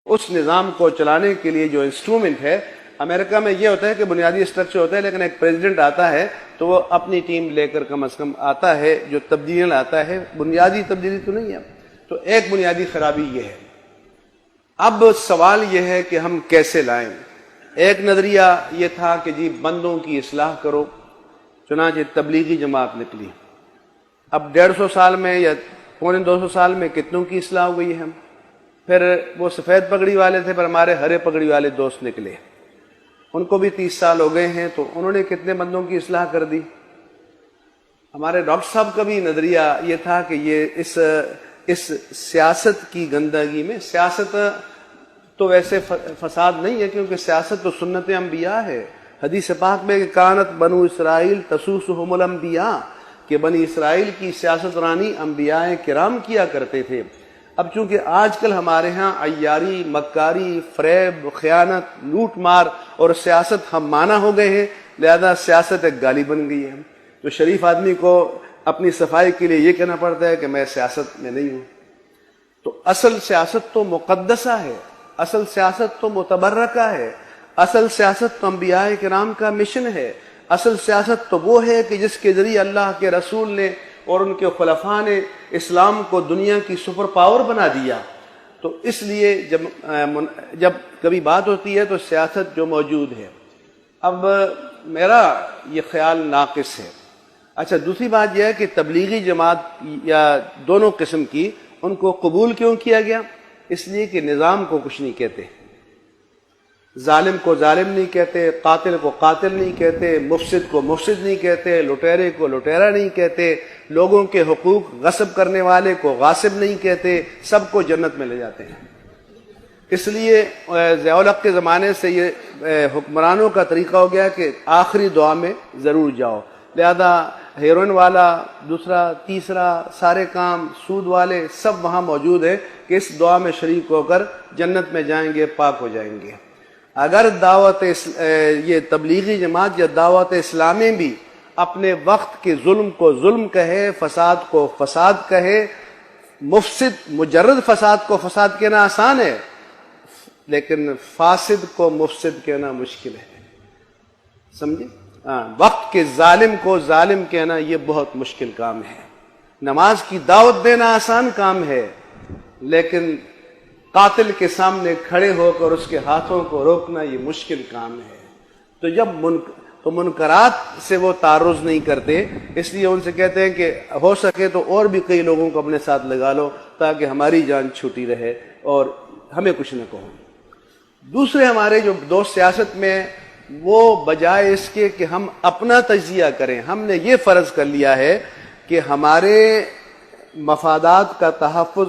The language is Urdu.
اس نظام کو چلانے کے لیے جو انسٹرومنٹ ہے، امریکہ میں یہ ہوتا ہے کہ بنیادی اسٹرکچر ہوتا ہے، لیکن ایک پریزیڈنٹ آتا ہے تو وہ اپنی ٹیم لے کر کم از کم آتا ہے، جو تبدیلیاں لاتا ہے، بنیادی تبدیلی تو نہیں ہے۔ تو ایک بنیادی خرابی یہ ہے۔ اب سوال یہ ہے کہ ہم کیسے لائیں؟ ایک نظریہ یہ تھا کہ جی بندوں کی اصلاح کرو، چنانچہ تبلیغی جماعت نکلی۔ اب 150 سال میں یا 250 سال میں کتنوں کی اصلاح ہو گئی ہے؟ پھر وہ سفید پگڑی والے تھے، پر ہمارے ہرے پگڑی والے دوست نکلے، ان کو بھی 30 سال ہو گئے ہیں، تو انہوں نے کتنے بندوں کی اصلاح کر دی؟ ہمارے ڈاکٹر صاحب کا بھی نظریہ یہ تھا کہ یہ اس سیاست کی گندگی میں، سیاست تو ویسے فساد نہیں ہے، کیونکہ سیاست تو سنت انبیاء ہے۔ حدیث پاک میں کہ کانت بنو اسرائیل تسوسہم الانبیاء، کہ بنی اسرائیل کی سیاست رانی انبیاء کرام کیا کرتے تھے۔ اب چونکہ آج کل ہمارے ہاں عیاری، مکاری، فریب، خیانت، لوٹ مار اور سیاست ہم معنی ہو گئے ہیں، لہذا سیاست ایک گالی بن گئی ہے۔ تو شریف آدمی کو اپنی صفائی کے لیے یہ کہنا پڑتا ہے کہ میں سیاست میں نہیں ہوں۔ تو اصل سیاست تو مقدسہ ہے، اصل سیاست تو متبرکہ ہے، اصل سیاست تو انبیاء کرام کا مشن ہے، اصل سیاست تو وہ ہے کہ جس کے ذریعے اللہ کے رسول نے اور ان کے خلفاء نے اسلام کو دنیا کی سپر پاور بنا دیا۔ تو اس لیے جب کبھی بات ہوتی ہے تو سیاست جو موجود ہے۔ اب میرا یہ خیال ناقص ہے۔ اچھا، دوسری بات یہ ہے کہ تبلیغی جماعت یا دونوں قسم کی، ان کو قبول کیوں کیا گیا؟ اس لیے کہ نظام کو کچھ نہیں کہتے، ظالم کو ظالم نہیں کہتے، قاتل کو قاتل نہیں کہتے، مفسد کو مفسد نہیں کہتے، لٹیرے کو لٹیرا نہیں کہتے، لوگوں کے حقوق غصب کرنے والے کو غاصب نہیں کہتے، سب کو جنت میں لے جاتے ہیں۔ اس لیے ضیاء الحق کے زمانے سے یہ حکمرانوں کا طریقہ ہو گیا کہ آخری دعا میں ضرور جاؤ، لہذا ہیروئن والا، دوسرا تیسرا، سارے کام، سود والے سب وہاں موجود ہیں کہ اس دعا میں شریک ہو کر جنت میں جائیں گے، پاک ہو جائیں گے۔ اگر یہ تبلیغی جماعت یا دعوت اسلامی بھی اپنے وقت کے ظلم کو ظلم کہے، فساد کو فساد کہے، مجرد فساد کو فساد کہنا آسان ہے، لیکن فاسد کو مفسد کہنا مشکل ہے، سمجھے؟ وقت کے ظالم کو ظالم کہنا یہ بہت مشکل کام ہے۔ نماز کی دعوت دینا آسان کام ہے، لیکن قاتل کے سامنے کھڑے ہو کر اس کے ہاتھوں کو روکنا یہ مشکل کام ہے۔ تو جب منکرات سے وہ تعرض نہیں کرتے، اس لیے ان سے کہتے ہیں کہ ہو سکے تو اور بھی کئی لوگوں کو اپنے ساتھ لگا لو تاکہ ہماری جان چھوٹی رہے اور ہمیں کچھ نہ کہو۔ دوسرے ہمارے جو دوست سیاست میں، وہ بجائے اس کے کہ ہم اپنا تجزیہ کریں، ہم نے یہ فرض کر لیا ہے کہ ہمارے مفادات کا تحفظ